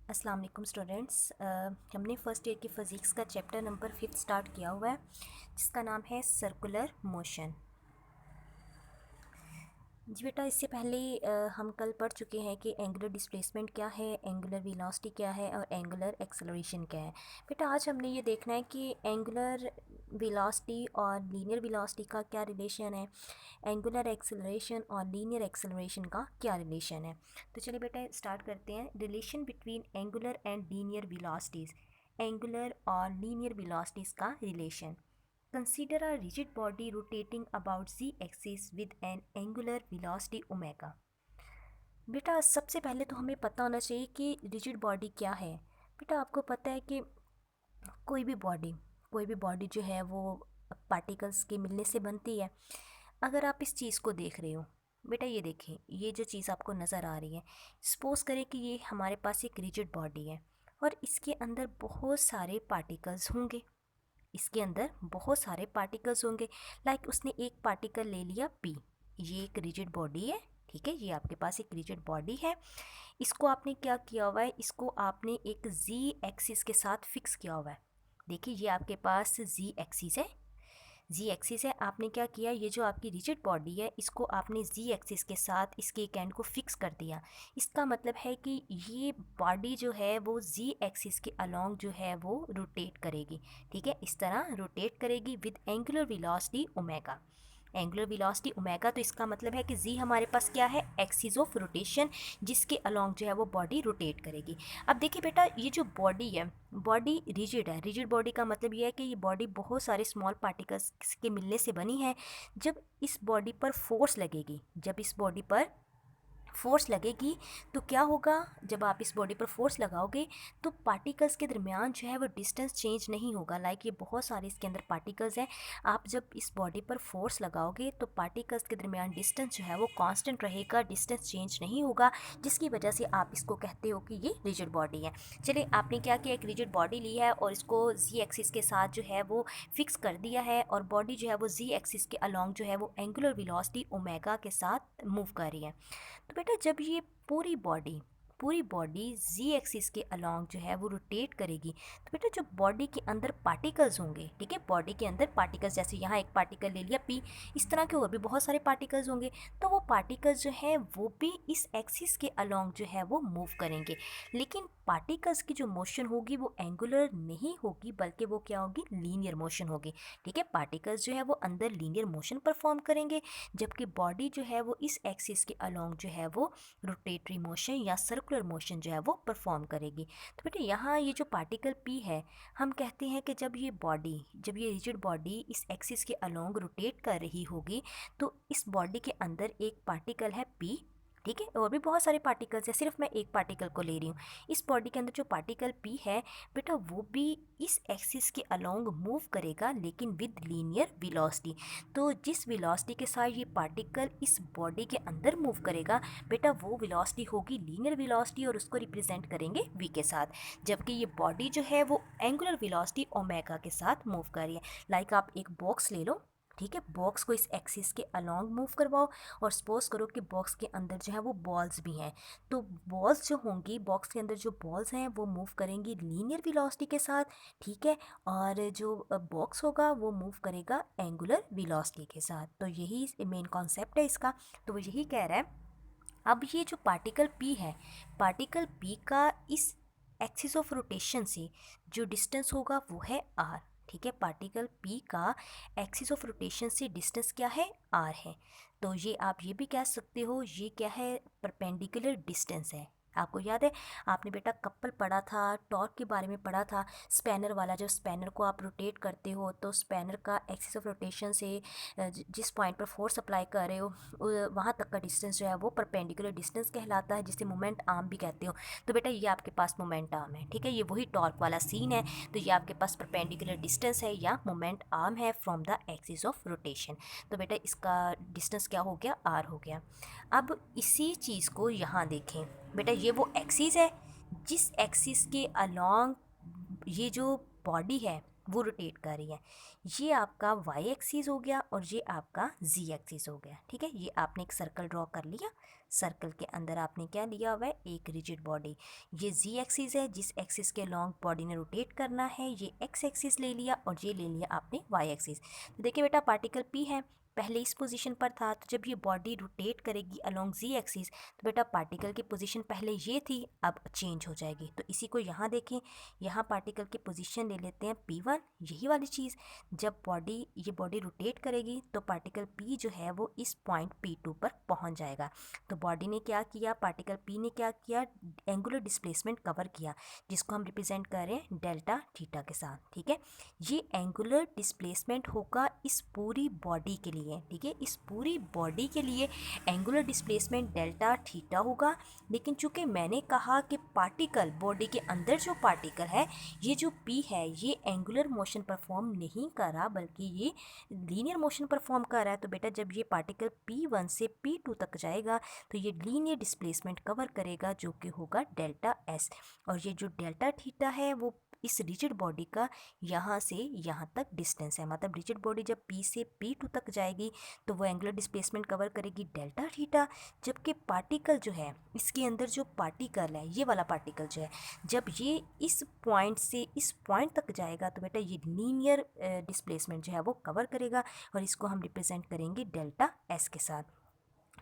अस्सलाम वालेकुम स्टूडेंट्स। हमने फ़र्स्ट ईयर की फ़िज़िक्स का चैप्टर नंबर 5 स्टार्ट किया हुआ है जिसका नाम है सर्कुलर मोशन। जी बेटा, इससे पहले हम कल पढ़ चुके हैं कि एंगुलर डिस्प्लेसमेंट क्या है, एंगुलर वेलोसिटी क्या है और एंगुलर एक्सेलरेशन क्या है। बेटा आज हमने ये देखना है कि एंगुलर वेलोसिटी और लीनियर वेलोसिटी का क्या रिलेशन है, एंगुलर एक्सेलरेशन और लीनियर एक्सेलरेशन का क्या रिलेशन है। तो चलिए बेटा स्टार्ट करते हैं। Relation between angular and linear velocities, angular और लीनियर वेलोसिटीज़ का relation. Consider a rigid body rotating about z-axis with an angular velocity omega। बेटा सबसे पहले तो हमें पता होना चाहिए कि रिजिड बॉडी क्या है। बेटा आपको पता है कि कोई भी बॉडी जो है वो पार्टिकल्स के मिलने से बनती है। अगर आप इस चीज़ को देख रहे हो, बेटा ये देखें, ये जो चीज़ आपको नज़र आ रही है, सपोज़ करें कि ये हमारे पास एक रिजिड बॉडी है और इसके अंदर बहुत सारे पार्टिकल्स होंगे। इसके अंदर बहुत सारे पार्टिकल्स होंगे। लाइक उसने एक पार्टिकल ले लिया पी, ये एक रिजिड बॉडी है, ठीक है, ये आपके पास एक रिजिड बॉडी है। इसको आपने क्या किया हुआ है, इसको आपने एक जी एक्सिस के साथ फिक्स किया हुआ है। देखिए ये आपके पास जी एक्सिस है, जी एक्सिस है। आपने क्या किया, ये जो आपकी रिजिड बॉडी है इसको आपने जी एक्सिस के साथ इसके एक एंड को फिक्स कर दिया। इसका मतलब है कि ये बॉडी जो है वो जी एक्सिस के अलोंग जो है वो रोटेट करेगी, ठीक है, इस तरह रोटेट करेगी with angular velocity omega. Angular velocity omega, तो इसका मतलब है कि जी हमारे पास क्या है, एक्सिस ऑफ रोटेशन, जिसके अलोंग जो है वो बॉडी रोटेट करेगी। अब देखिए बेटा, ये जो बॉडी है, बॉडी रिजिड है। रिजिड बॉडी का मतलब ये है कि ये बॉडी बहुत सारे स्मॉल पार्टिकल्स के मिलने से बनी है। जब इस बॉडी पर फोर्स लगेगी, जब इस बॉडी पर फोर्स लगेगी तो क्या होगा, जब आप इस बॉडी पर फोर्स लगाओगे तो पार्टिकल्स के दरमियान जो है वो डिस्टेंस चेंज नहीं होगा। लाइक ये बहुत सारे इसके अंदर पार्टिकल्स हैं। आप जब इस बॉडी पर फोर्स लगाओगे तो पार्टिकल्स के दरमियान डिस्टेंस जो है वो कांस्टेंट रहेगा, डिस्टेंस चेंज नहीं होगा, जिसकी वजह से आप इसको कहते हो कि ये रिजिड बॉडी है। चलिए आपने क्या किया, एक रिजिड बॉडी ली है और इसको जी एक्सिस के साथ जो है वो फिक्स कर दिया है और बॉडी जो है वो जी एक्सिस के अलोंग जो है वो एंगुलर वेलोसिटी ओमेगा के साथ मूव कर रही है। तो बेटा जब ये पूरी बॉडी जी एक्सिस के अलोंग जो है वो रोटेट करेगी, तो बेटा जो बॉडी के अंदर पार्टिकल्स होंगे, ठीक है, बॉडी के अंदर पार्टिकल्स, जैसे यहाँ एक पार्टिकल ले लिया पी, इस तरह के और भी बहुत सारे पार्टिकल्स होंगे। तो वो पार्टिकल्स जो है वो भी इस एक्सिस के अलोंग जो है वो मूव करेंगे। लेकिन पार्टिकल्स की जो मोशन होगी वो एंगुलर नहीं होगी, बल्कि वो क्या होगी, लीनियर मोशन होगी, ठीक है। पार्टिकल्स जो है वो अंदर लीनियर मोशन परफॉर्म करेंगे, जबकि बॉडी जो है वो इस एक्सिस के अलोंग जो है वो रोटेटरी मोशन या सर्कुलर मोशन जो है वो परफॉर्म करेगी। तो बेटा यहाँ ये जो पार्टिकल पी है, हम कहते हैं कि जब ये रिजिड बॉडी इस एक्सिस के अलोंग रोटेट कर रही होगी तो इस बॉडी के अंदर एक पार्टिकल है पी, ठीक है, और भी बहुत सारे पार्टिकल्स हैं, सिर्फ मैं एक पार्टिकल को ले रही हूँ। इस बॉडी के अंदर जो पार्टिकल पी है बेटा वो भी इस एक्सिस के अलोंग मूव करेगा, लेकिन विद लीनियर वेलोसिटी। तो जिस वेलोसिटी के साथ ये पार्टिकल इस बॉडी के अंदर मूव करेगा बेटा वो वेलोसिटी होगी लीनियर वेलोसिटी, और उसको रिप्रेजेंट करेंगे वी के साथ। जबकि ये बॉडी जो है वो एंगुलर वेलोसिटी ओमेगा के साथ मूव कर रही है। लाइक आप एक बॉक्स ले लो, ठीक है, बॉक्स को इस एक्सिस के अलोंग मूव करवाओ और सपोज करो कि बॉक्स के अंदर जो है वो बॉल्स भी हैं। तो बॉल्स जो होंगी, बॉक्स के अंदर जो बॉल्स हैं वो मूव करेंगी लीनियर वेलोसिटी के साथ, ठीक है, और जो बॉक्स होगा वो मूव करेगा एंगुलर वेलोसिटी के साथ। तो यही मेन कॉन्सेप्ट है इसका। तो वो यही कह रहा है, अब ये जो पार्टिकल पी है, पार्टिकल पी का इस एक्सिस ऑफ रोटेशन से जो डिस्टेंस होगा वो है आर, ठीक है। पार्टिकल पी का एक्सिस ऑफ रोटेशन से डिस्टेंस क्या है, आर है। तो ये आप ये भी कह सकते हो, ये क्या है, परपेंडिकुलर डिस्टेंस है। आपको याद है, आपने बेटा कपल पढ़ा था, टॉर्क के बारे में पढ़ा था, स्पैनर वाला। जो स्पैनर को आप रोटेट करते हो तो स्पैनर का एक्सिस ऑफ रोटेशन से जिस पॉइंट पर फोर्स अप्लाई कर रहे हो वहाँ तक का डिस्टेंस जो है वो परपेंडिकुलर डिस्टेंस कहलाता है, जिसे मोमेंट आर्म भी कहते हो। तो बेटा ये आपके पास मोमेंट आर्म है, ठीक है, ये वही टॉर्क वाला सीन है। तो ये आपके पास परपेंडिकुलर डिस्टेंस है या मोमेंट आर्म है from the axis of rotation. तो बेटा इसका डिस्टेंस क्या हो गया, आर हो गया। अब इसी चीज़ को यहाँ देखें बेटा, ये वो एक्सिस है जिस एक्सिस के अलोंग ये जो बॉडी है, वो रोटेट कर रही है। ये आपका वाई एक्सिस हो गया और ये आपका जी एक्सिस हो गया। ठीक है, ये आपने एक सर्कल ड्रॉ कर लिया। सर्कल के अंदर आपने क्या लिया हुआ है, एक रिजिड बॉडी। ये जी एक्सिस है, जिस एक्सिस के लॉन्ग बॉडी ने रोटेट करना है। ये एक्स एक्सिस ले लिया और ये ले लिया आपने वाई एक्सिस। तो देखिए बेटा, पार्टिकल पी है, पहले इस पोजीशन पर था, तो जब ये बॉडी रोटेट करेगी अलोंग जी एक्सिस तो बेटा पार्टिकल की पोजीशन पहले ये थी, अब चेंज हो जाएगी। तो इसी को यहाँ देखें, यहाँ पार्टिकल की पोजीशन ले लेते हैं P1। यही वाली चीज़, जब ये बॉडी रोटेट करेगी तो पार्टिकल P जो है वो इस पॉइंट P2 पर पहुँच जाएगा। तो बॉडी ने क्या किया, पार्टिकल P ने क्या किया, एंगुलर डिस्प्लेसमेंट कवर किया, जिसको हम रिप्रेजेंट कर रहे हैं डेल्टा थीटा के साथ। ठीक है, ये एंगुलर डिस्प्लेसमेंट होगा इस पूरी बॉडी के लिए। ठीक है, इस पूरी बॉडी के लिए एंगुलर डिस्प्लेसमेंट डेल्टा थीटा होगा। लेकिन चूंकि मैंने कहा कि पार्टिकल, बॉडी के अंदर जो पार्टिकल है, ये जो P है, ये एंगुलर मोशन परफॉर्म नहीं कर रहा बल्कि ये लीनियर मोशन परफॉर्म कर रहा है। तो बेटा जब ये पार्टिकल P1 से P2 तक जाएगा तो ये लीनियर डिस्प्लेसमेंट कवर करेगा, जो कि होगा डेल्टा S। और ये जो डेल्टा थीटा है वो इस रिजिड बॉडी का यहाँ से यहाँ तक डिस्टेंस है। मतलब रिजिड बॉडी जब P से P2 तक जाएगी तो वो एंगुलर डिस्प्लेसमेंट कवर करेगी डेल्टा थीटा। जबकि पार्टिकल जो है, इसके अंदर जो पार्टिकल है, ये वाला पार्टिकल जो है, जब ये इस पॉइंट से इस पॉइंट तक जाएगा तो बेटा ये लीनियर डिस्प्लेसमेंट जो है वो कवर करेगा और इसको हम रिप्रेजेंट करेंगे डेल्टा S के साथ।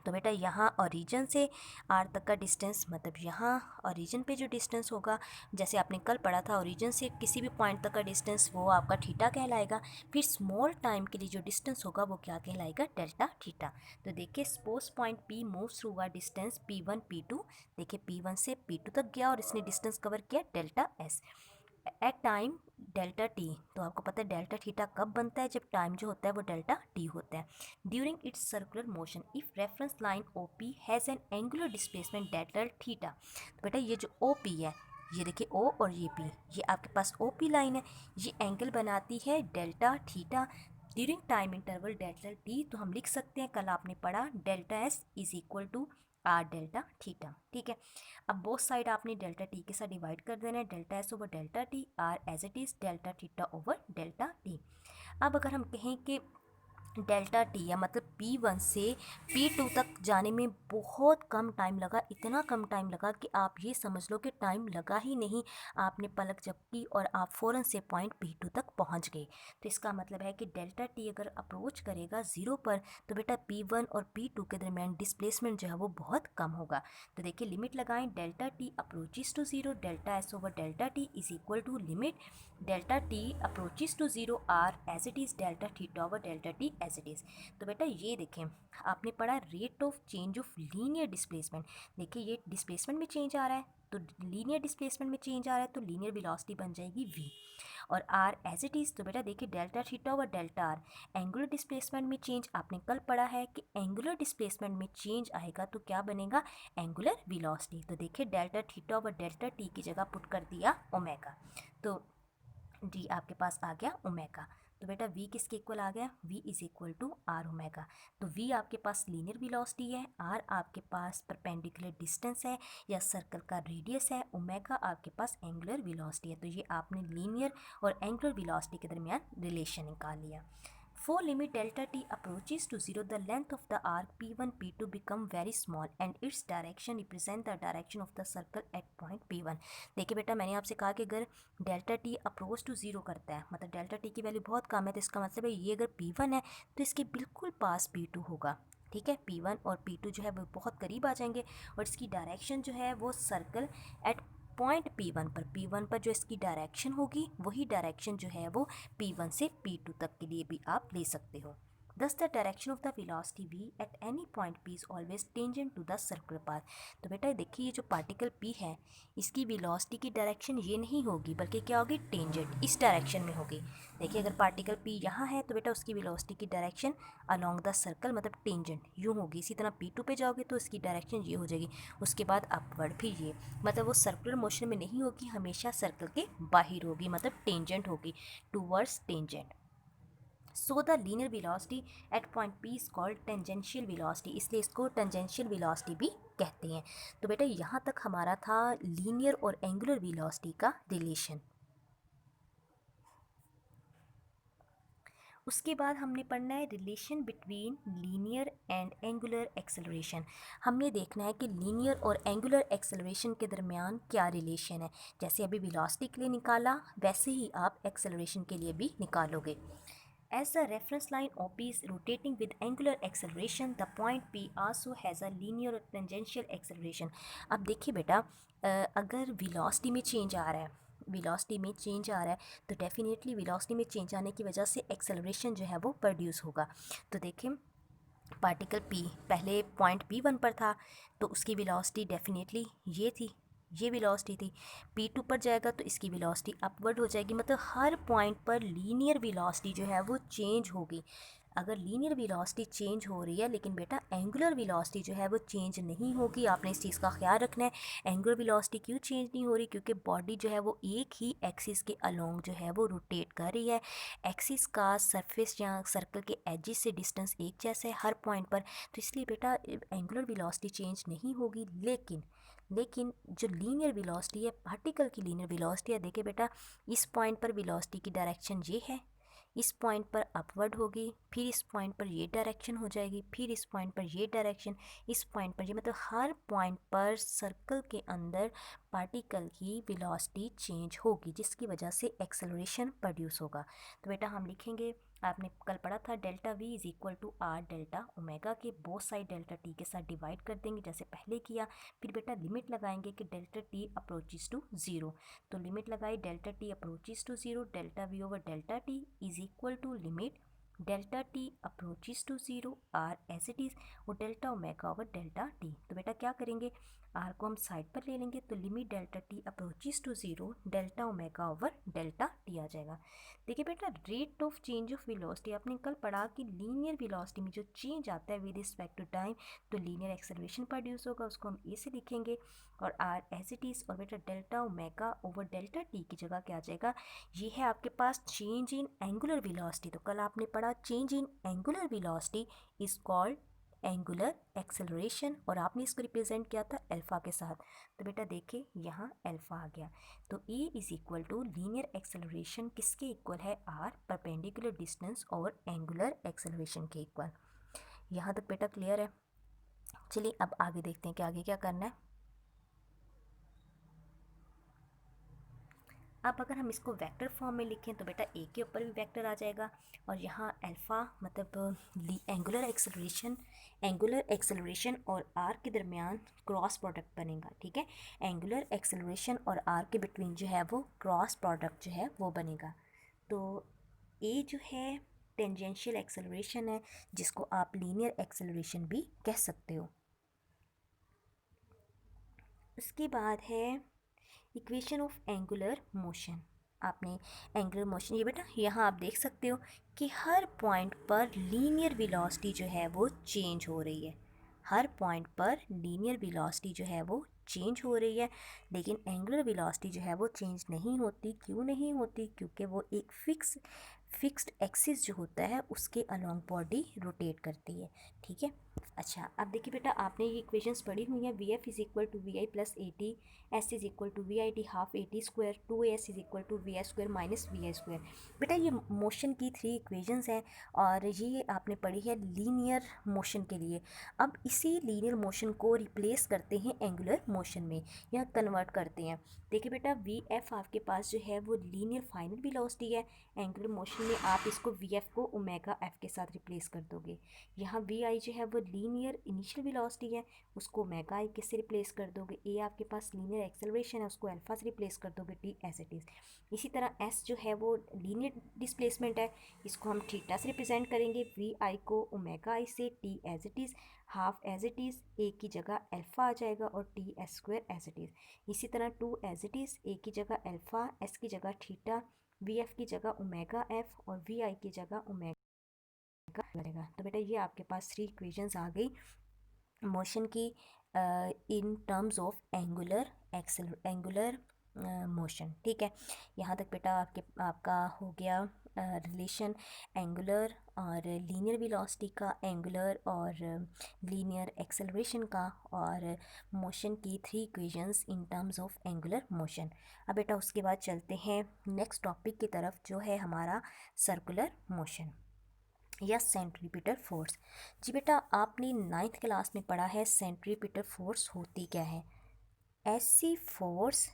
तो बेटा यहाँ ओरिजिन से आर तक का डिस्टेंस, मतलब यहाँ ओरिजिन पे जो डिस्टेंस होगा, जैसे आपने कल पढ़ा था, ओरिजिन से किसी भी पॉइंट तक का डिस्टेंस वो आपका थीटा कहलाएगा। फिर स्मॉल टाइम के लिए जो डिस्टेंस होगा वो क्या कहलाएगा, डेल्टा थीटा। तो देखिए, suppose point P moves through a distance P1 P2। देखिए P1 से P2 तक गया और इसने डिस्टेंस कवर किया delta S at time delta T. तो आपको पता है डेल्टा थीटा कब बनता है, जब टाइम जो होता है वो डेल्टा टी होता है। During its circular motion if reference line O P has an angular displacement delta theta. तो बेटा ये जो ओ पी है, ये देखिए O और ये P, ये आपके पास ओ पी लाइन है, ये एंगल बनाती है delta theta during time interval delta T. तो हम लिख सकते हैं, कल आपने पढ़ा, delta S is equal to R delta theta. ठीक है, अब बोथ साइड आपने डेल्टा टी के साथ डिवाइड कर देना है, delta S over delta T, R as it is delta theta over delta T. अब अगर हम कहें कि डेल्टा टी या मतलब P1 से P2 तक जाने में बहुत कम टाइम लगा, इतना कम टाइम लगा कि आप ये समझ लो कि टाइम लगा ही नहीं, आपने पलक झपकी और आप फ़ौरन से पॉइंट P2 तक पहुंच गए। तो इसका मतलब है कि डेल्टा टी अगर अप्रोच करेगा ज़ीरो पर तो बेटा P1 और P2 के दरमियान डिस्प्लेसमेंट जो है वो बहुत कम होगा। तो देखिए लिमिट लगाएं, delta T approaches to zero, delta S over delta T is equal to limit delta T approaches to zero R as it is delta theta over delta T as it is. तो बेटा ये देखें, आपने पढ़ा rate of change of linear displacement. देखिए ये displacement में change आ रहा है तो लीनियर डिस्प्लेसमेंट में चेंज आ रहा है तो लीनियर वेलोसिटी बन जाएगी v। और r एज इट इज़, तो बेटा देखिए delta theta over delta r, angular displacement में चेंज आपने कल पढ़ा है कि एंगुलर डिस्प्लेसमेंट में चेंज आएगा तो क्या बनेगा, एंगुलर वेलोसिटी। तो देखिए delta theta over delta t की जगह पुट कर दिया ओमेगा, तो डी आपके पास आ गया ओमेगा। तो बेटा v किसके इक्वल आ गया, v is equal to R omega. तो v आपके पास लीनियर वेलोसिटी है, r आपके पास परपेंडिकुलर डिस्टेंस है या सर्कल का रेडियस है, ओमेगा आपके पास एंगुलर वेलोसिटी है। तो ये आपने लीनियर और एंगुलर वेलोसिटी के दरमियान रिलेशन निकाल लिया। For limit delta t approaches to 0, the length of the arc P1 P2 become very small and its direction represent the direction of the circle at point P1। देखिए बेटा मैंने आपसे कहा कि अगर delta T approach to zero करता है, मतलब डेल्टा टी की वैल्यू बहुत कम है, तो इसका मतलब है ये अगर P1 है तो इसके बिल्कुल पास P2 होगा। ठीक है, P1 और P2 जो है वो बहुत करीब आ जाएंगे और इसकी डायरेक्शन जो है वो सर्कल एट पॉइंट P1 पर जो इसकी डायरेक्शन होगी वही डायरेक्शन जो है वो P1 से P2 तक के लिए भी आप ले सकते हो। Thus the direction of the velocity v at any point P is always tangent to the circular path। तो बेटा देखिए ये जो पार्टिकल P है इसकी वेलोसिटी की डायरेक्शन ये नहीं होगी बल्कि क्या होगी, टेंजेंट, इस डायरेक्शन में होगी। देखिए अगर पार्टिकल P यहाँ है तो बेटा उसकी वेलोसिटी की डायरेक्शन अलोंग द सर्कल मतलब टेंजेंट यूँ होगी। इसी तरह P2 पे जाओगे तो इसकी डायरेक्शन ये हो जाएगी, उसके बाद अपवर्ड फिर ये, मतलब वो सर्कुलर मोशन में नहीं होगी, हमेशा सर्कल के बाहर होगी, मतलब टेंजेंट होगी, towards tangent. So the linear velocity at point P is called tangential velocity, इसलिए इसको टेंजेंशियल वेलोसिटी भी कहते हैं। तो बेटा यहाँ तक हमारा था लीनियर और एंगुलर वेलोसिटी का रिलेशन। उसके बाद हमने पढ़ना है relation between linear and angular acceleration. हमने देखना है कि लीनियर और एंगुलर एक्सेलरेशन के दरमियान क्या रिलेशन है। जैसे अभी वेलोसिटी के लिए निकाला, वैसे ही आप एक्सेलरेशन के लिए भी निकालोगे। As the reference line OP is rotating with angular acceleration, the point P also has a linear tangential acceleration. अब देखिए बेटा, अगर वेलोसिटी में चेंज आ रहा है, वेलोसिटी में चेंज आ रहा है तो डेफिनेटली वेलोसिटी में चेंज आने की वजह से एक्सेलरेशन जो है वो प्रोड्यूस होगा। तो देखिए पार्टिकल P पहले पॉइंट P1 पर था तो उसकी वेलोसिटी डेफिनेटली ये थी, ये वेलोसिटी थी। P2 पर जाएगा तो इसकी वेलोसिटी अपवर्ड हो जाएगी। मतलब हर पॉइंट पर लीनियर वेलोसिटी जो है वो चेंज होगी। अगर लीनियर वेलोसिटी चेंज हो रही है लेकिन बेटा एंगुलर वेलोसिटी जो है वो चेंज नहीं होगी। आपने इस चीज़ का ख्याल रखना है। एंगुलर वेलोसिटी क्यों चेंज नहीं हो रही? क्योंकि बॉडी जो है वो एक ही एक्सिस के अलोंग जो है वो रोटेट कर रही है। एक्सिस का सरफेस या सर्कल के एजिस से डिस्टेंस एक जैसा है हर पॉइंट पर, तो इसलिए बेटा एंगुलर वेलोसिटी चेंज नहीं होगी। लेकिन जो लीनियर वेलोसिटी है, पार्टिकल की लीनियर वेलोसिटी है, देखिए बेटा इस पॉइंट पर वेलोसिटी की डायरेक्शन ये है, इस पॉइंट पर अपवर्ड होगी, फिर इस पॉइंट पर ये डायरेक्शन हो जाएगी, फिर इस पॉइंट पर ये डायरेक्शन, इस पॉइंट पर ये, मतलब हर पॉइंट पर सर्कल के अंदर पार्टिकल की वेलोसिटी चेंज होगी जिसकी वजह से एक्सेलरेशन प्रोड्यूस होगा। तो बेटा हम लिखेंगे, आपने कल पढ़ा था delta V is equal to R delta omega के बोथ साइड डेल्टा टी के साथ डिवाइड कर देंगे जैसे पहले किया। फिर बेटा लिमिट लगाएंगे कि delta T approaches to zero. तो लिमिट लगाई delta T approaches to zero, delta V over delta T is equal to limit delta T approaches to zero R as it is और delta omega over delta T. तो बेटा क्या करेंगे, are को हम side पर ले लेंगे तो limit delta T approaches to zero delta omega over delta T आ जाएगा। देखिए बेटा rate of change of velocity आपने कल पढ़ा कि लीनियर वेलोसिटी में जो चेंज आता है विद रिस्पेक्ट टू टाइम तो लीनियर एक्सेलरेशन प्रोड्यूस होगा, उसको हम ए से लिखेंगे और आर एज इट इज़। और बेटा delta omega over delta T की जगह क्या आ जाएगा, ये है आपके पास चेंज इन एंगुलर वेलोसिटी। तो कल आपने पढ़ा change in angular velocity is called angular acceleration और आपने इसको रिप्रेजेंट किया था अल्फ़ा के साथ। तो बेटा देखिए यहाँ अल्फ़ा आ गया। तो E is equal to linear acceleration किसके इक्वल है, आर परपेंडिकुलर डिस्टेंस और एंगुलर एक्सेलरेशन के इक्वल। यहाँ तक बेटा क्लियर है। चलिए अब आगे देखते हैं कि आगे क्या करना है। अब अगर हम इसको वेक्टर फॉर्म में लिखें तो बेटा ए के ऊपर भी वेक्टर आ जाएगा और यहाँ अल्फ़ा मतलब एंगुलर एक्सेलरेशन और आर के दरमियान क्रॉस प्रोडक्ट बनेगा। ठीक है, एंगुलर एक्सेलरेशन और आर के बिटवीन जो है वो क्रॉस प्रोडक्ट जो है वो बनेगा। तो ए जो है टेंजेंशियल एक्सेलरेशन है जिसको आप लीनियर एक्सेलरेशन भी कह सकते हो। उसके बाद है इक्वेशन ऑफ एंगुलर मोशन। आपने एंगुलर मोशन, ये बेटा यहाँ आप देख सकते हो कि हर पॉइंट पर लीनियर वेलोसिटी जो है वो चेंज हो रही है। हर पॉइंट पर लीनियर वेलोसिटी जो है वो चेंज हो रही है लेकिन एंगुलर वेलोसिटी जो है वो चेंज नहीं होती। क्यों नहीं होती? क्योंकि वो एक फिक्स्ड एक्सिस जो होता है उसके अलोंग बॉडी रोटेट करती है। ठीक है, अच्छा अब देखिए बेटा आपने ये इक्वेशंस पढ़ी हुई हैं। V F is equal to V I plus A T, S is equal to V I T half A T square, two S is equal to V I square minus V I square. बेटा ये motion की 3 equations हैं और ये आपने पढ़ी है linear motion के लिए। अब इसी लीनियर मोशन को रिप्लेस करते हैं एंगुलर मोशन में या कन्वर्ट करते हैं। देखिए बेटा वी एफ आपके पास जो है वो लीनियर फाइनल वेलोसिटी है। एंगुलर मोशन में आप इसको वी एफ को ओमेगा एफ के साथ रिप्लेस कर दोगे। यहाँ वी आई जो है वो लीनियर इनिशियल वेलोसिटी है, उसको ओमेगा आई किससे रिप्लेस कर दोगे। ए आपके पास लीनियर एक्सेलरेशन है, उसको अल्फा से रिप्लेस कर दोगे, टी एज इट इज़। इसी तरह एस जो है वो लीनियर डिस्प्लेसमेंट है, इसको हम थीटा से रिप्रेजेंट करेंगे। वी आई को ओमेगा आई से, T as it is, half as it is, A की जगह अल्फ़ा आ जाएगा और T S square as it is. इसी तरह two as it is, A की जगह अल्फ़ा, एस की जगह थीटा, वी एफ की जगह ओमेगा एफ और वी आई की जगह ओमेगा बनेगा। तो बेटा ये आपके पास 3 इक्वेशंस आ गई मोशन की in terms of angular motion. ठीक है, यहाँ तक बेटा आपका हो गया रिलेशन एंगुलर और लीनियर वेलोसिटी का, एंगुलर और लीनियर एक्सेलरेशन का और मोशन की 3 equations in terms of angular motion. अब बेटा उसके बाद चलते हैं नेक्स्ट टॉपिक की तरफ जो है हमारा सर्कुलर मोशन। या सेंट्रीपिटल फोर्स। जी बेटा, आपने 9th क्लास में पढ़ा है सेंट्रीपिटल फोर्स होती क्या है। ऐसी फोर्स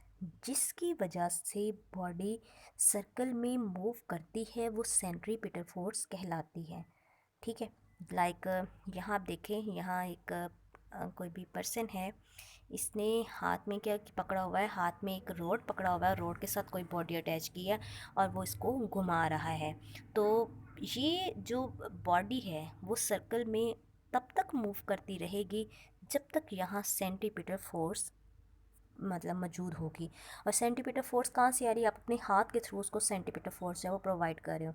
जिसकी वजह से बॉडी सर्कल में मूव करती है वो सेंट्रीपिटल फोर्स कहलाती है। ठीक है, लाइक यहाँ आप देखें, यहाँ एक कोई भी पर्सन है, इसने हाथ में क्या पकड़ा हुआ है, हाथ में एक रोड पकड़ा हुआ है, रोड के साथ कोई बॉडी अटैच की है और वो इसको घुमा रहा है। तो ये जो बॉडी है वो सर्कल में तब तक मूव करती रहेगी जब तक यहाँ सेंट्रीपिटल फोर्स मतलब मौजूद होगी। और सेंटीमीटर फोर्स कहाँ से आ रही है, आप अपने हाथ के थ्रू उसको सेंटीमीटर फोर्स है वो प्रोवाइड कर रहे हो।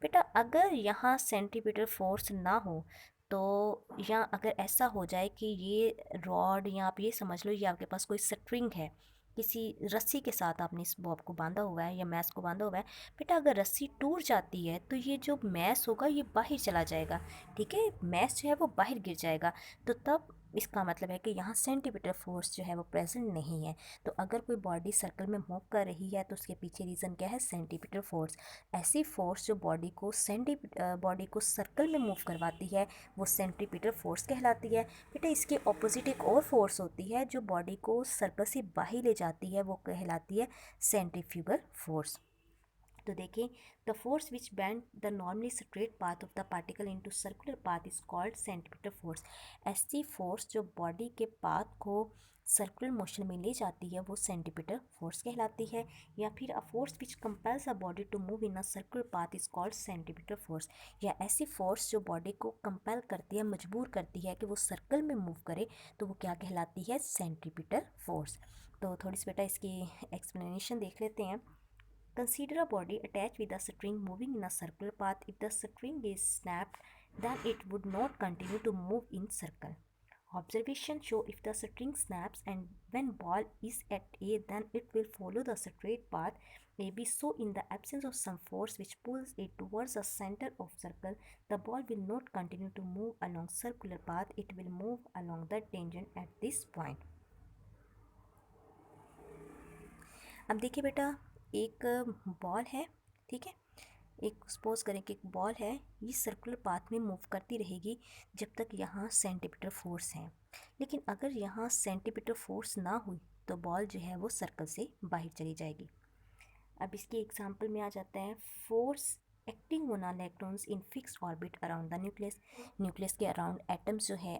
बेटा अगर यहाँ सेंटीमीटर फोर्स ना हो तो या अगर ऐसा हो जाए कि ये रॉड या आप ये समझ लो ये आपके पास कोई स्ट्रिंग है, किसी रस्सी के साथ आपने इस बॉब को बांधा हुआ है या मैस को बांधा हुआ है। बेटा अगर रस्सी टूट जाती है तो ये जो मैस होगा ये बाहर चला जाएगा। ठीक है, मैस जो है वो बाहर गिर जाएगा। तो तब इसका मतलब है कि यहाँ सेंटीमीटर फोर्स जो है वो प्रेजेंट नहीं है। तो अगर कोई बॉडी सर्कल में मूव कर रही है तो उसके पीछे रीज़न क्या है, सेंटीमीटर फोर्स। ऐसी फोर्स जो बॉडी को सर्कल में मूव करवाती है वो सेंटीमीटर फोर्स कहलाती है। बेटा इसके ऑपोजिट एक और फोर्स होती है जो बॉडी को सर्कल से बाहर ले जाती है, वो कहलाती है सेंट्रीफ्यूगल फोर्स। तो देखें, the force which band the normally straight path of the particle into circular path is called centripetal force. ऐसी फोर्स जो बॉडी के पाथ को सर्कुलर मोशन में ले जाती है वो सेंट्रीपिटल फोर्स कहलाती है। या फिर a force which compels a body to move in a circular path is called centripetal force. या ऐसी फोर्स जो बॉडी को कंपेल करती है, मजबूर करती है कि वो सर्कल में मूव करे, तो वो क्या कहलाती है, सेंट्रीपिटल फोर्स। तो थोड़ी सी बेटा इसकी एक्सप्लेनेशन देख लेते हैं। Consider a body attached with a string moving in a circular path. If the string is snapped, then it would not continue to move in circle. Observation show if the string snaps and when ball is at A, then it will follow the straight path AB. So in the absence of some force which pulls it towards the center of circle, the ball will not continue to move along circular path. It will move along the tangent at this point. अब देखिए बेटा, एक ball है, ठीक है, एक suppose करें कि एक बॉल है, ये सर्कुलर पाथ में मूव करती रहेगी जब तक यहाँ सेंटीमीटर फोर्स है। लेकिन अगर यहाँ सेंटीमीटर फोर्स ना हुई तो बॉल जो है वो सर्कल से बाहर चली जाएगी। अब इसकी एग्जांपल में आ जाता है force acting on electrons in fixed orbit around the nucleus. Nucleus के अराउंड एटम्स जो है,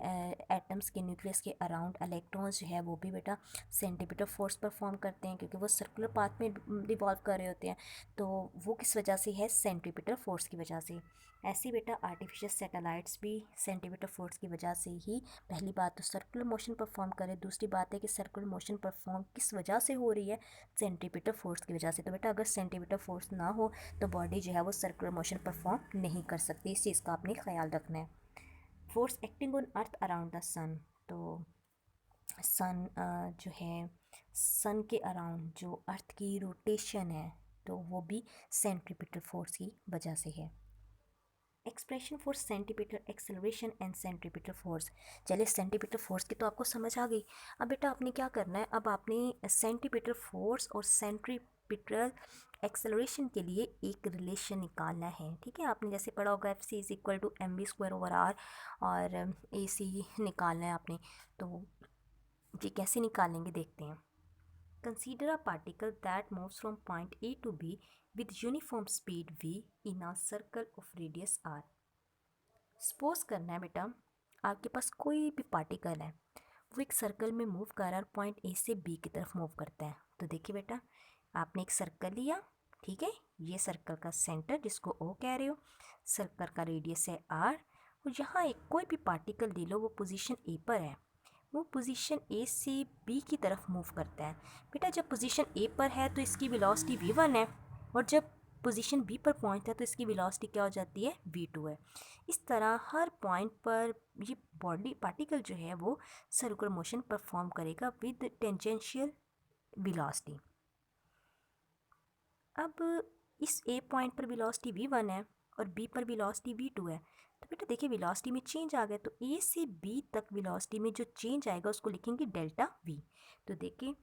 एटम्स के न्यूक्लियस के अराउंड इलेक्ट्रॉन्स जो है वो भी बेटा सेंटीमीटर फोर्स परफॉर्म करते हैं क्योंकि वो सर्कुलर पाथ में रिवॉल्व कर रहे होते हैं। तो वो किस वजह से है, सेंटीमीटर फोर्स की वजह से। ऐसे बेटा आर्टिफिशियल सैटेलाइट्स भी सेंटीमीटर फोर्स की वजह से ही, पहली बात तो सर्कुलर मोशन परफॉर्म करे, दूसरी बात है कि सर्कुलर मोशन परफॉर्म किस वजह से हो रही है, सेंटीमीटर फोर्स की वजह से। तो बेटा अगर सेंटीमीटर फोर्स ना हो तो बॉडी जो है वो सर्कुलर मोशन परफॉर्म नहीं कर सकती, इस चीज़ का आपने ख्याल रखना है। Force acting on earth around the sun, तो सन जो है, सन के अराउंड जो अर्थ की रोटेशन है तो वो भी सेंट्रीपिटल फोर्स की वजह से है। Expression for centimetre acceleration and centimetre force. चलिए सेंटीमीटर फोर्स की तो आपको समझ आ गई। अब बेटा आपने क्या करना है, अब आपने सेंटीमीटर फोर्स और सेंट्रीपिटल एक्सेलरेशन के लिए एक रिलेशन निकालना है। ठीक है, आपने जैसे पढ़ा होगा F C is equal to M B square over R, और ए सी निकालना है आपने। तो ये कैसे निकालेंगे देखते हैं। Consider a particle that moves from point A to B with uniform speed v in a circle of radius r। Suppose करना है बेटा आपके पास कोई भी पार्टिकल है, वो एक सर्कल में मूव कर रहा है, पॉइंट ए से बी की तरफ मूव करता है। तो देखिए बेटा, आपने एक सर्कल लिया, ठीक है, ये सर्कल का सेंटर जिसको ओ कह रहे हो, सर्कल का रेडियस है आर, और यहाँ एक कोई भी पार्टिकल ले लो, वो पोजीशन ए पर है, वो पोजीशन ए से बी की तरफ मूव करता है। बेटा जब पोजीशन ए पर है तो इसकी वेलोसिटी v1 है, और जब पोजीशन बी पर पहुंचता है तो इसकी वेलोसिटी क्या हो जाती है, v2 है। इस तरह हर पॉइंट पर ये बॉडी पार्टिकल जो है वो सर्कुलर मोशन परफॉर्म करेगा विद टेंजेंशियल वेलोसिटी। अब इस ए पॉइंट पर वेलोसिटी v1 है और बी पर वेलोसिटी v2 है। तो बेटा देखिए वेलोसिटी में चेंज आ गया, तो ए से बी तक वेलोसिटी में जो चेंज आएगा उसको लिखेंगे डेल्टा v। तो देखिए,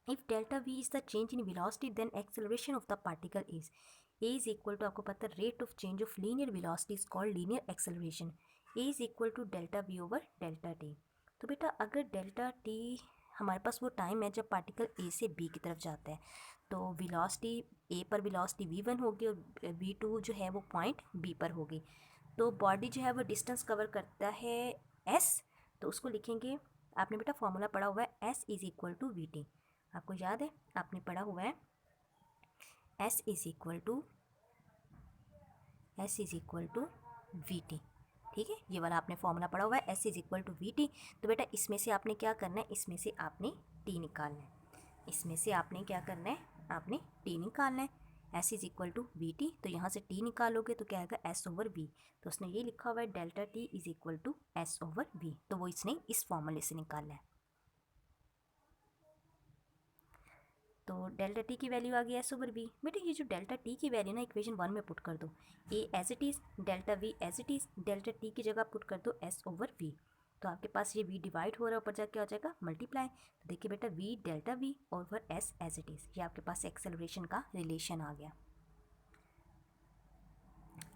if delta v is the change in velocity then acceleration of the particle is, A is equal to, आपको पता है rate of change of linear velocity is called linear acceleration. A is equal to delta V over delta T. तो बेटा अगर delta T हमारे पास वो time है जब पार्टिकल ए से बी की तरफ जाता है, तो वेलोसिटी ए पर वेलोसिटी v1 होगी और v2 जो है वो पॉइंट बी पर होगी। तो बॉडी जो है वो डिस्टेंस कवर करता है s, तो उसको लिखेंगे, आपने बेटा फॉर्मूला पढ़ा हुआ है s is equal to V T. आपको याद है, आपने पढ़ा हुआ है s is equal to V T. ठीक है, ये वाला आपने फॉर्मूला पढ़ा हुआ है s is equal to V T. तो बेटा इसमें से आपने क्या करना है, इसमें से आपने t निकालना है। इसमें से आपने क्या करना है, आपने t निकालना है। s is equal to V T, तो यहाँ से t निकालोगे तो क्या आएगा s ओवर v। तो उसने ये लिखा हुआ है delta t is equal to s over v, तो वो इसने इस फॉर्मूले से निकाला है। तो डेल्टा टी की वैल्यू आ गई एस ओवर वी। बेटे ये जो डेल्टा टी की वैल्यू ना इक्वेशन 1 में पुट कर दो, A as it is, delta V as it is, delta T की जगह पुट कर दो एस ओवर वी। तो आपके पास ये वी डिवाइड हो रहा है, ऊपर जाके आ जाएगा मल्टीप्लाई। तो देखिए बेटा V delta V over S as it is, ये आपके पास एक्सेलरेशन का रिलेशन आ गया।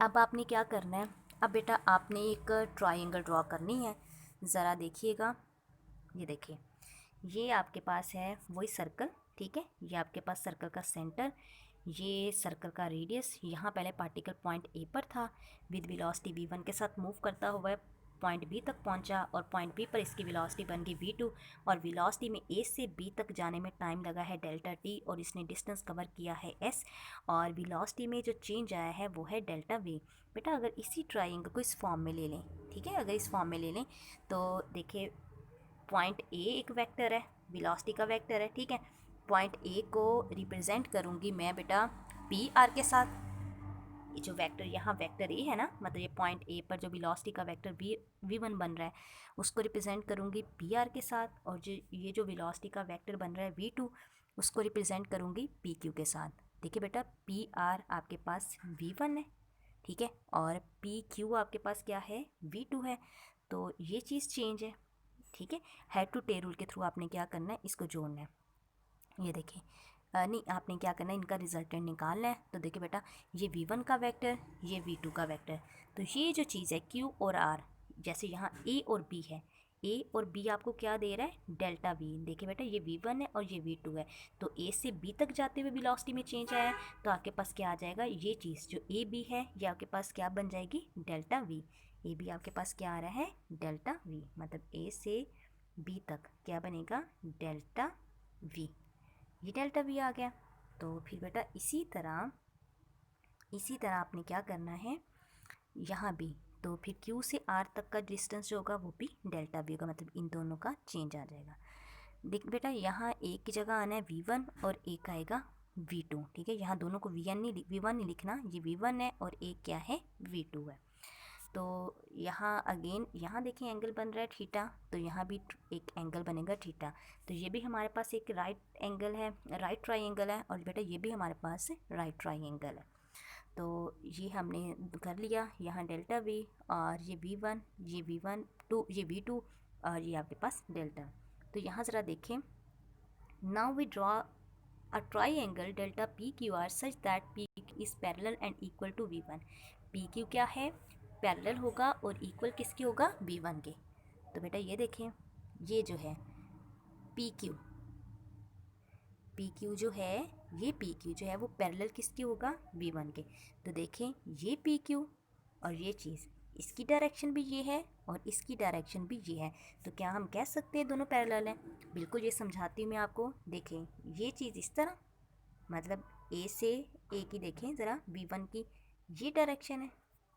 अब आपने क्या करना है, अब बेटा आपने एक ट्राइंगल ड्रॉ करनी है। ज़रा देखिएगा, ये देखिए ये आपके पास है वही सर्कल। ठीक है, ये आपके पास सर्कल का सेंटर, ये सर्कल का रेडियस। यहाँ पहले पार्टिकल पॉइंट ए पर था, विद वेलोसिटी v1 के साथ मूव करता हुआ पॉइंट बी तक पहुँचा, और पॉइंट बी पर इसकी वेलोसिटी बन गई v2, और वेलोसिटी में a से b तक जाने में टाइम लगा है डेल्टा t, और इसने डिस्टेंस कवर किया है s, और वेलोसिटी में जो चेंज आया है वो है डेल्टा v। बेटा अगर इसी ट्राइंगल को इस फॉर्म में ले लें, ठीक है, अगर इस फॉर्म में ले लें तो देखिए पॉइंट ए एक वेक्टर है, वेलोसिटी का वेक्टर है। ठीक है, पॉइंट ए को रिप्रेजेंट करूँगी मैं बेटा पी आर के साथ। ये जो वेक्टर यहाँ वेक्टर ए है ना, मतलब ये पॉइंट ए पर जो वेलोसिटी का वेक्टर v1 बन रहा है उसको रिप्रेजेंट करूँगी पी आर के साथ, और जो ये जो वेलोसिटी का वेक्टर बन रहा है v2 उसको रिप्रेजेंट करूँगी पी क्यू के साथ। देखिए बेटा पी आर आपके पास v1 है, ठीक है, और पी क्यू आपके पास क्या है, v2 है। तो ये चीज़ चेंज है। ठीक है, हेड टू टेल रूल के थ्रू आपने क्या करना है, इसको जोड़ना है। ये देखिए नहीं, आपने क्या करना है, इनका रिजल्टेंट निकालना है। तो देखिए बेटा ये v1 का वेक्टर, ये v2 का वेक्टर, तो ये जो चीज़ है q और r, जैसे यहाँ a और b है, a और b आपको क्या दे रहा है, डेल्टा v। देखिए बेटा ये v1 है और ये v2 है, तो a से b तक जाते हुए वेलोसिटी में चेंज आया है, तो आपके पास क्या आ जाएगा, ये चीज़ जो a b है ये आपके पास क्या बन जाएगी, डेल्टा v। ए बी आपके पास क्या आ रहा है, डेल्टा v, मतलब a से b तक क्या बनेगा, डेल्टा v। ये डेल्टा v आ गया। तो फिर बेटा इसी तरह आपने क्या करना है यहाँ भी, तो फिर q से r तक का डिस्टेंस जो होगा वो भी डेल्टा v होगा, मतलब इन दोनों का चेंज आ जाएगा। देख बेटा यहाँ एक की जगह आना है v1 और एक आएगा v2। ठीक है, यहाँ दोनों को v1 नहीं लिखना, ये v1 है और एक क्या है, v2 है। तो यहाँ अगेन यहाँ देखें एंगल बन रहा है थीटा, तो यहाँ भी एक एंगल बनेगा थीटा। तो ये भी हमारे पास एक राइट एंगल है, राइट ट्राइंगल है, और बेटा ये भी हमारे पास राइट ट्राइंगल है। तो ये हमने कर लिया, यहाँ डेल्टा वी, और ये v1, ये v1 ये v2, और ये आपके पास डेल्टा। तो यहाँ ज़रा देखें, now we draw a triangle delta P Q R such that P is parallel and equal to v1। P Q क्या है, पैरेलल होगा और इक्वल किसके होगा, v1 के। तो बेटा ये देखें, ये जो है पी क्यू जो है, ये पी क्यू जो है वो पैरेलल किसके होगा, v1 के। तो देखें ये पी क्यू और ये चीज़, इसकी डायरेक्शन भी ये है और इसकी डायरेक्शन भी ये है, तो क्या हम कह सकते हैं दोनों पैरेलल हैं। बिल्कुल, ये समझाती हूँ मैं आपको। देखें ये चीज़ इस तरह, मतलब ए से ए की देखें ज़रा v1 की ये डायरेक्शन है,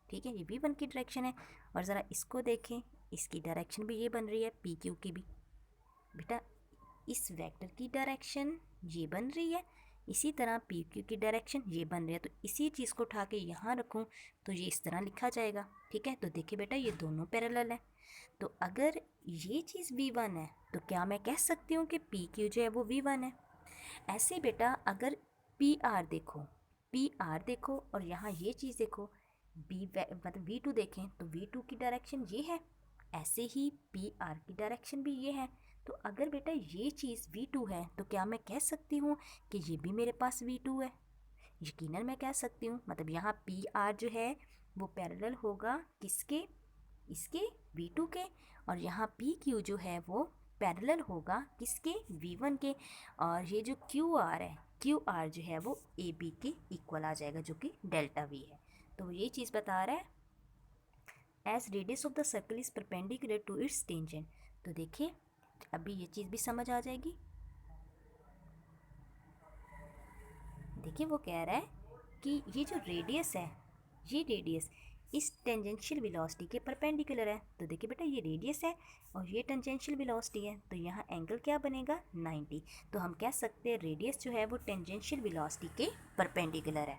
ठीक है, ये v1 की डायरेक्शन है, और ज़रा इसको देखें, इसकी डायरेक्शन भी ये बन रही है, पी क्यू की भी। बेटा इस वेक्टर की डायरेक्शन ये बन रही है, इसी तरह पी क्यू की डायरेक्शन ये बन रही है। तो इसी चीज़ को उठा के यहाँ रखूँ तो ये इस तरह लिखा जाएगा। ठीक है, तो देखिए बेटा ये दोनों पैरेलल है। तो अगर ये चीज़ v1 है तो क्या मैं कह सकती हूँ कि पी क्यू जो है वो v1 है। ऐसे बेटा अगर पी आर देखो और यहाँ ये चीज़ देखो, मतलब v2 देखें तो v2 की डायरेक्शन ये है, ऐसे ही पी आर की डायरेक्शन भी ये है। तो अगर बेटा ये चीज़ v2 है तो क्या मैं कह सकती हूँ कि ये भी मेरे पास v2 है। यकीनन मैं कह सकती हूँ। मतलब यहाँ पी आर जो है वो पैरेलल होगा किसके, इसके V2 के, और यहाँ पी क्यू जो है वो पैरेलल होगा किसके, V1 के। और ये जो क्यू आर है, क्यू आर जो है वो ए बी के इक्वल आ जाएगा जो कि डेल्टा वी है। तो ये चीज़ बता रहा है as radius of the circle is perpendicular to its tangent. तो देखिए अभी ये चीज़ भी समझ आ जाएगी। देखिए वो कह रहा है कि ये जो रेडियस है, ये रेडियस इस टेंजेंशियल वेलोसिटी के परपेंडिकुलर है। तो देखिए बेटा ये रेडियस है और ये टेंजेंशियल वेलोसिटी है, तो यहाँ एंगल क्या बनेगा 90। तो हम कह सकते हैं रेडियस जो है वो टेंजेंशियल वेलोसिटी के परपेंडिकुलर है।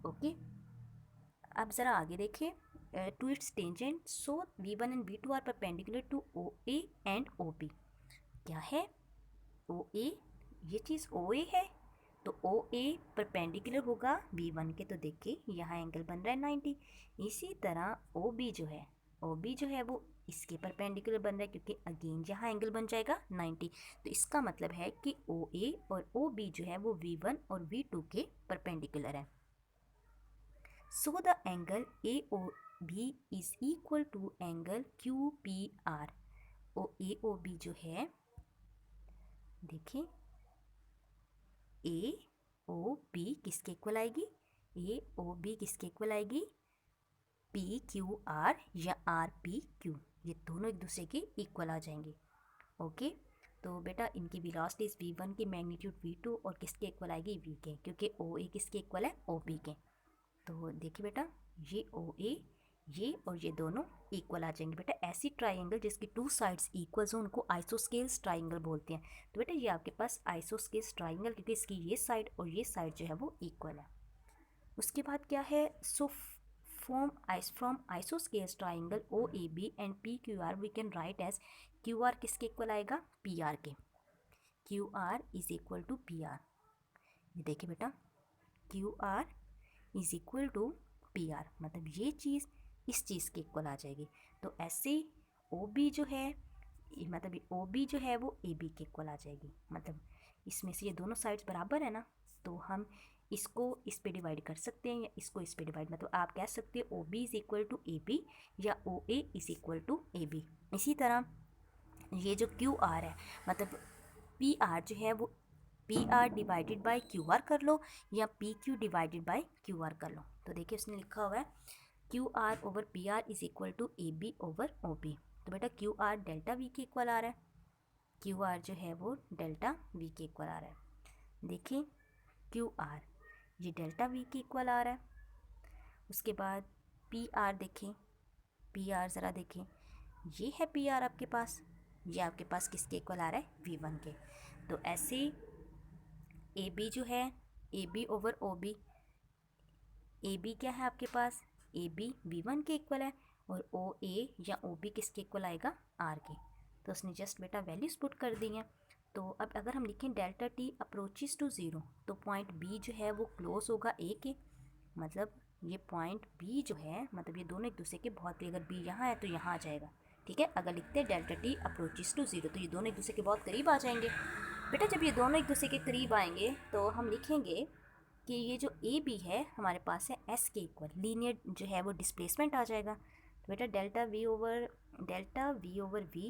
ओके, अब ज़रा आगे देखिए, to its tangent so V1 and V2 are perpendicular to OA and OB। क्या है OA, ये चीज़ OA है, तो OA परपेंडिकुलर होगा V1 के। तो देखिए यहाँ एंगल बन रहा है 90। इसी तरह OB जो है वो इसके परपेंडिकुलर बन रहा है, क्योंकि अगेन यहाँ एंगल बन जाएगा 90। तो इसका मतलब है कि OA और OB जो है वो V1 और V2 के परपेंडिकुलर है। So the angle AOB is equal to angle QPR। AOB जो है, देखिए AOB किसके इक्वल आएगी, AOB किसके इक्वल आएगी, PQR या RPQ, ये दोनों एक दूसरे के इक्वल आ जाएंगे। ओके, तो बेटा इनकी वेलोसिटीज V1 की मैग्नीट्यूड V2 और किसके इक्वल आएगी V के, क्योंकि OA किसके इक्वल है OB के। तो देखिए बेटा ये OA, ये और ये दोनों इक्वल आ जाएंगे। बेटा ऐसी ट्राइंगल जिसकी टू साइड्स इक्वल्स हो उनको आइसोस्केल्स ट्राइंगल बोलते हैं। तो बेटा ये आपके पास आइसोस्केल्स ट्राइंगल, क्योंकि इसकी ये साइड और ये साइड जो है वो इक्वल है। उसके बाद क्या है, so from isosceles triangle OAB and PQR we can write as QR किसके इक्वल आएगा PR के। QR is equal to PR। ये देखिए बेटा QR is equal to PR, मतलब ये चीज़ इस चीज़ के इक्वल आ जाएगी। तो ऐसे OB जो है, मतलब OB जो है वो AB के इक्वल आ जाएगी। मतलब इसमें से ये दोनों साइड्स बराबर है ना, तो हम इसको इस पे डिवाइड कर सकते हैं या इसको इस पे डिवाइड, मतलब आप कह सकते हैं OB is equal to AB या OA is equal to AB। इसी तरह ये जो QR है, मतलब PR जो है वो PR डिवाइडेड बाय QR कर लो या PQ डिवाइडेड बाय QR कर लो। तो देखिए उसने लिखा हुआ है QR over PR is equal to AB over OB। तो बेटा QR डेल्टा V के इक्वल आ रहा है, QR जो है वो डेल्टा V के इक्वल आ रहा है। देखिए QR ये डेल्टा V के इक्वल आ रहा है। उसके बाद PR देखें, PR ज़रा देखें, ये है PR आपके पास, ये आपके पास किसके इक्वल आ रहा है V1 के। तो ऐसे AB जो है AB ओवर OB, AB क्या है आपके पास, AB V1 के इक्वल है, और OA या OB किसके इक्वल आएगा R के। तो उसने जस्ट बेटा वैल्यूज़ पुट कर दी हैं। तो अब अगर हम लिखें delta T approaches to zero, तो पॉइंट B जो है वो क्लोज होगा A के, मतलब ये पॉइंट B जो है, मतलब ये दोनों एक दूसरे के बहुत करीब, अगर B यहाँ है तो यहाँ आ जाएगा। ठीक है, अगर लिखते हैं delta T approaches to zero, तो ये दोनों एक दूसरे के बहुत करीब आ जाएंगे। बेटा जब ये दोनों एक दूसरे के करीब आएंगे तो हम लिखेंगे कि ये जो AB है हमारे पास है S के इक्वल, लीनियर जो है वो डिस्प्लेसमेंट आ जाएगा। तो बेटा delta V over V,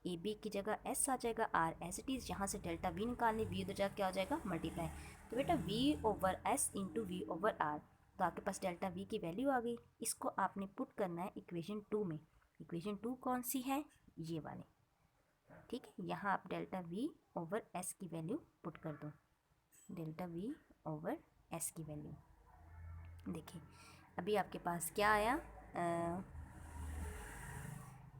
AB की जगह S आ जाएगा, R एज इट इज़, यहाँ से डेल्टा V निकालने, V उधर जाकर क्या हो जाएगा मल्टीप्लाई। तो बेटा V over S into V over R, तो आपके पास डेल्टा V की वैल्यू आ गई। इसको आपने पुट करना है इक्वेशन 2 में। इक्वेशन 2 कौन सी है, ये वाली। ठीक है, यहाँ आप डेल्टा V ओवर S की वैल्यू पुट कर दो, डेल्टा V ओवर S की वैल्यू। देखिए अभी आपके पास क्या आया,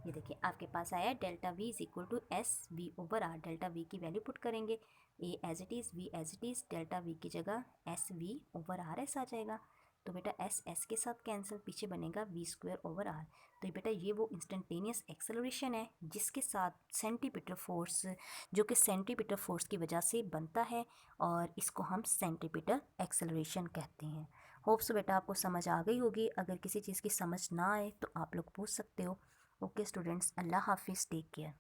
ये देखिए आपके पास आया delta V is equal to S V over R। Delta V की वैल्यू पुट करेंगे, A as it is, V as it is, delta V की जगह S V over R S आ जाएगा। तो बेटा S S के साथ कैंसिल, पीछे बनेगा V स्क्वायर ओवर R। तो बेटा ये वो इंस्टेंटेनियस एक्सेलरेशन है जिसके साथ सेंटीमीटर फोर्स, जो कि सेंटीमीटर फोर्स की वजह से बनता है, और इसको हम सेंटीमीटर एक्सेलरेशन कहते हैं। होप सो बेटा आपको समझ आ गई होगी। अगर किसी चीज़ की समझ ना आए तो आप लोग पूछ सकते हो। ओके स्टूडेंट्स, अल्लाह हाफिज़, टेक केयर।